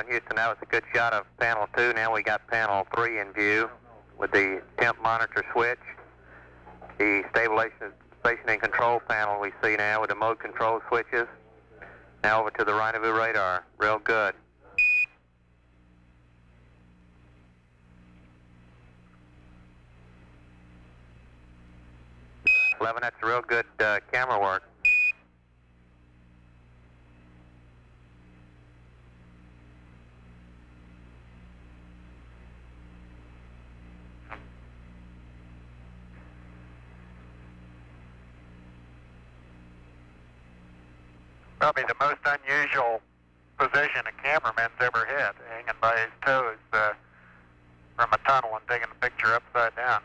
Houston, that was a good shot of panel 2. Now we got panel 3 in view with the temp monitor switch. The stabilization and control panel we see now with the mode control switches. Now over to the rendezvous radar. Real good. 11, that's real good camera work. Probably the most unusual position a cameraman's ever hit, hanging by his toes from a tunnel and taking a picture upside down.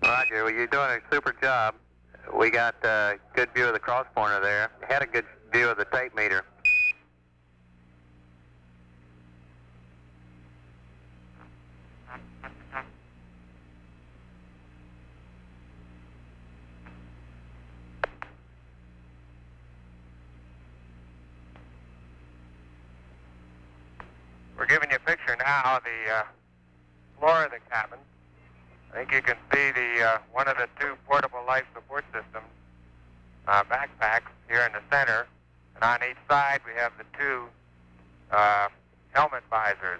Roger, well, you're doing a super job. We got a good view of the cross pointer there. Had a good view of the tape meter. We're giving you a picture now of the floor of the cabin. I think you can see the one of the two portable life support systems backpacks here in the center, and on each side we have the two helmet visors.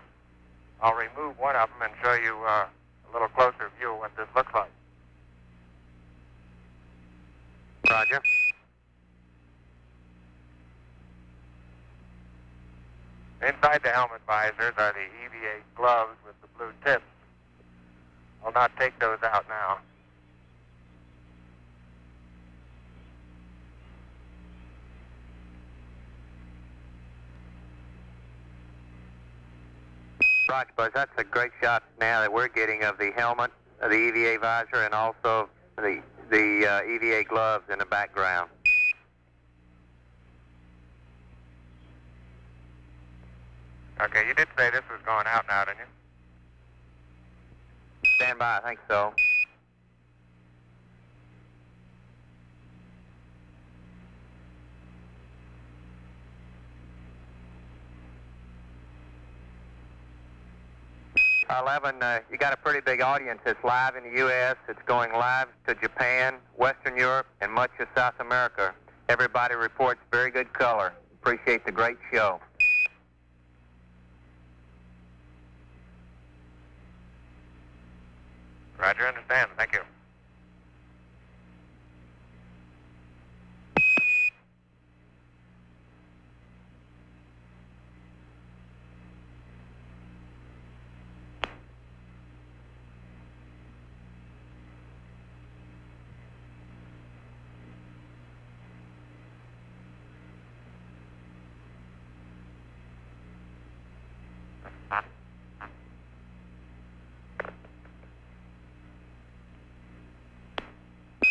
I'll remove one of them and show you a little closer view of what this looks like. Roger. Inside the helmet visors are the EVA gloves with the blue tips. I'll not take those out now. Roger, Buzz, that's a great shot now that we're getting of the helmet, the EVA visor, and also the EVA gloves in the background. Okay, you did say this was going out now, didn't you? Stand by, I think so. You got a pretty big audience. It's live in the U.S., it's going live to Japan, Western Europe, and much of South America. Everybody reports very good color. Appreciate the great show. Roger, understand. Thank you.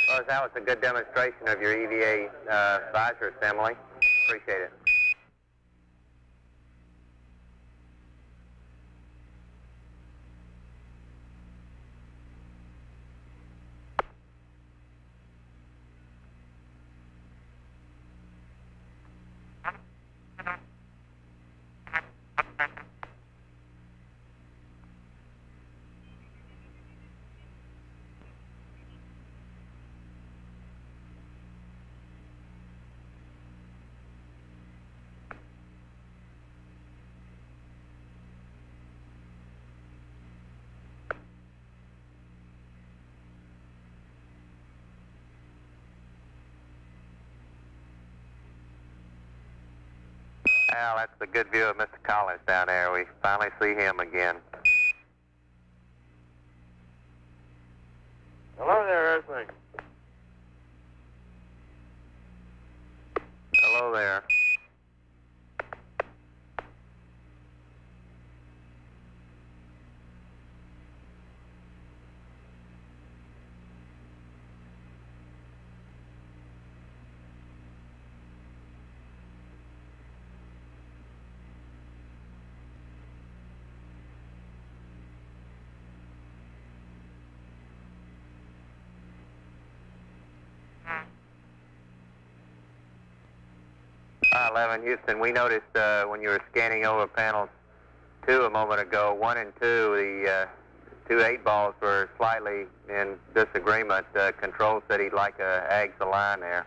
Well, that was a good demonstration of your EVA visor assembly. Appreciate it. Al, that's a good view of Mr. Collins down there. We finally see him again. Hello there, Earthling. Hello there. Hi, 11 Houston. We noticed when you were scanning over panels 2 a moment ago, 1 and 2, the 2 8-balls were slightly in disagreement. Control said he'd like a Ags align there.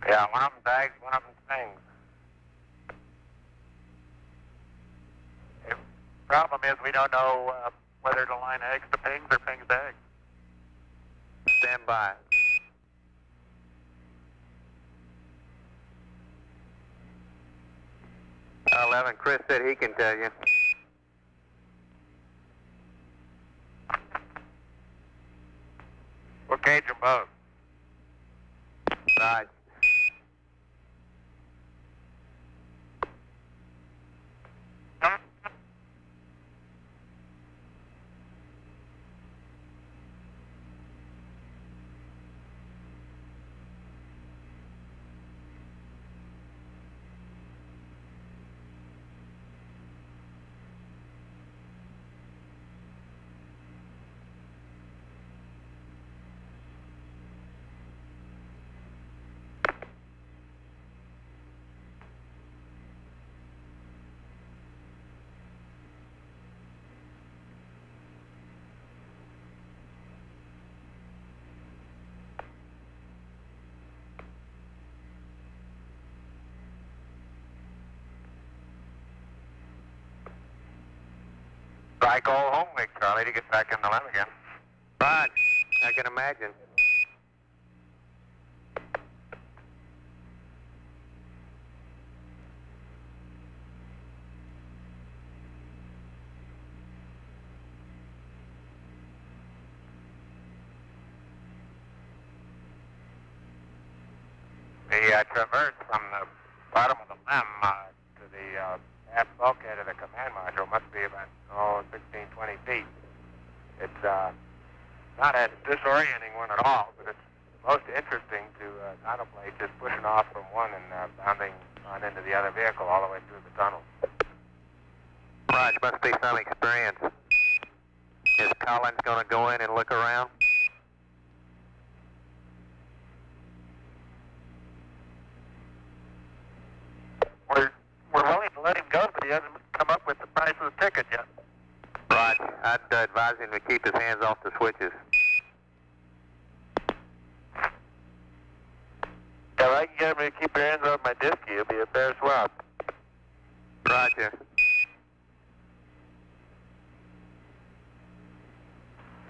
Yeah, one of them's Ags, one of them's Pings. The problem is we don't know whether to line Ags to Pings or Pings to Ags. Stand by. Hi, 11, Chris said he can tell you. We'll gauge them both. Right. I go home week, Charlie, to get back in the lab again. Right. I can imagine. The traverse from the bottom of the LEM to the aft bulkhead of the command module must be about, 16, 20 feet. It's not a disorienting one at all, but it's most interesting to contemplate just pushing off from one and bounding on into the other vehicle all the way through the tunnel. Right, must be some experience. Is Collins going to go in and look around? We're willing to let him go, but he hasn't come up with the price of the ticket yet. Right. I'd advise him to keep his hands off the switches. If I can get him to keep your hands off my disc, it'll be a fair swap. Roger.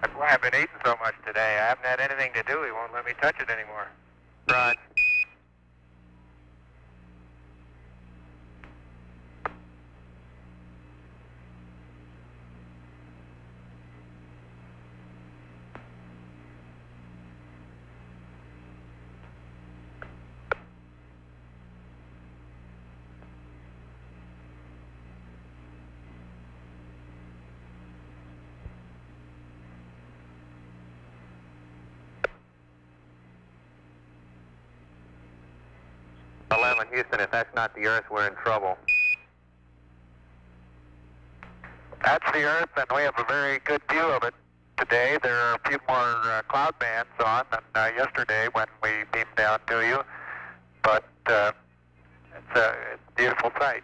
That's why I've been eating so much today. I haven't had anything to do. He won't let me touch it anymore. Right. Houston, if that's not the Earth, we're in trouble. That's the Earth, and we have a very good view of it today. There are a few more cloud bands on than yesterday when we beamed down to you, but it's a beautiful sight.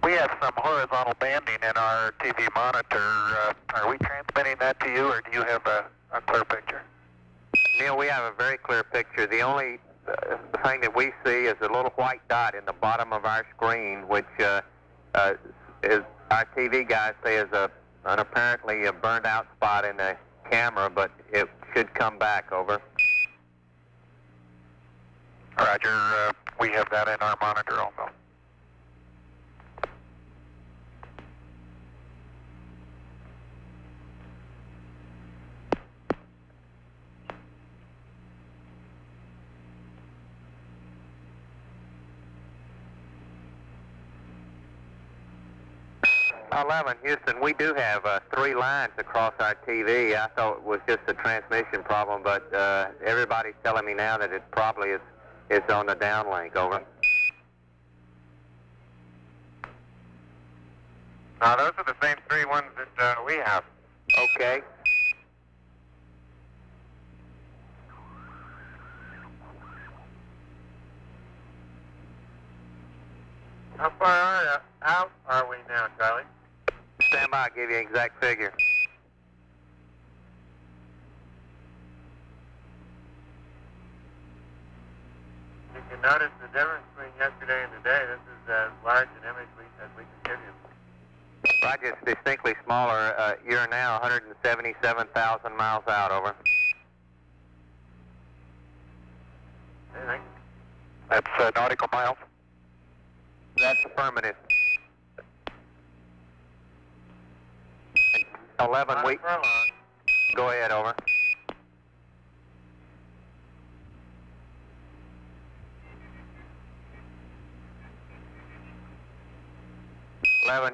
We We have some horizontal banding in our TV monitor. Are we transmitting that to you, or do you have a clear picture? Neil, we have a very clear picture. The only thing that we see is a little white dot in the bottom of our screen, which is our TV guys say is an apparently a burned out spot in the camera, but it should come back. Over. Roger. We have that in our monitor also. Houston, we do have 3 lines across our TV. I thought it was just a transmission problem, but everybody's telling me now that it probably is on the downlink. Over. Now, those are the same 3 ones that we have. Okay. How far out are we now, Charlie? Stand by, I'll give you an exact figure. You can notice the difference between yesterday and today. This is as large an image as we can give you. Roger, it's distinctly smaller. You're now 177,000 miles out. Over. Anything? That's nautical miles. That's affirmative. 11 weeks. Go ahead. Over.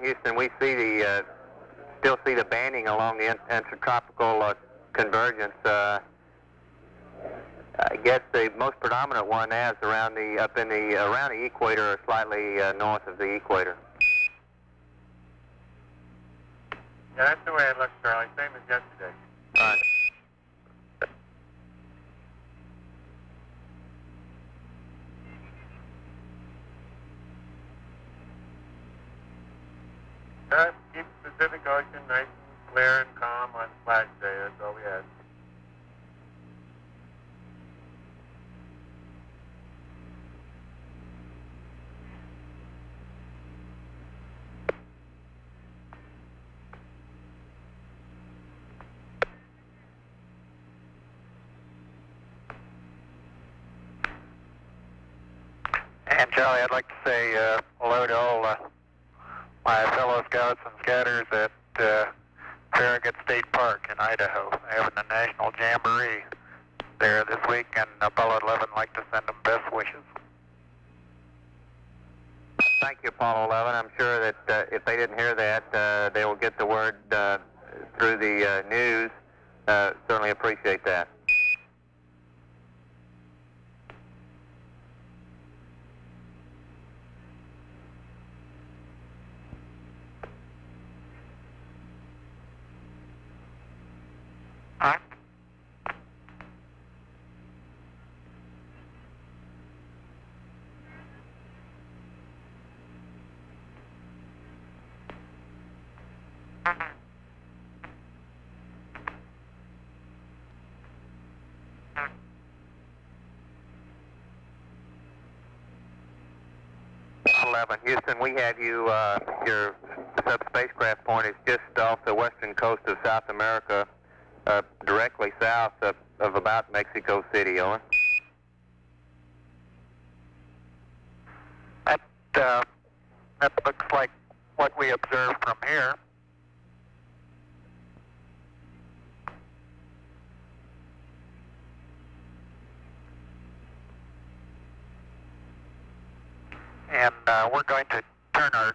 Houston, we see still see the banding along the intertropical convergence. I guess the most predominant one is around the around the equator, or slightly north of the equator. Yeah, that's the way it looks, Charlie. Same as yesterday. Right. Keep the Pacific Ocean nice and clear and calm on Flag Day. That's all we had. And Charlie, I'd like to say hello to all my fellow scouts and scatters at Farragut State Park in Idaho. They're having a national jamboree there this week, and Apollo 11 would like to send them best wishes. Thank you, Apollo 11. I'm sure that if they didn't hear that, they will get the word through the news. Certainly appreciate that. Huh? Houston, we have you, your sub-spacecraft point is just off the western coast of South America, directly south of about Mexico City. Over. That looks like what we observed from here. And we're going to turn our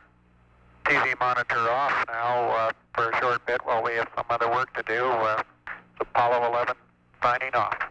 TV monitor off now for a short bit while we have some other work to do. Apollo 11 signing off.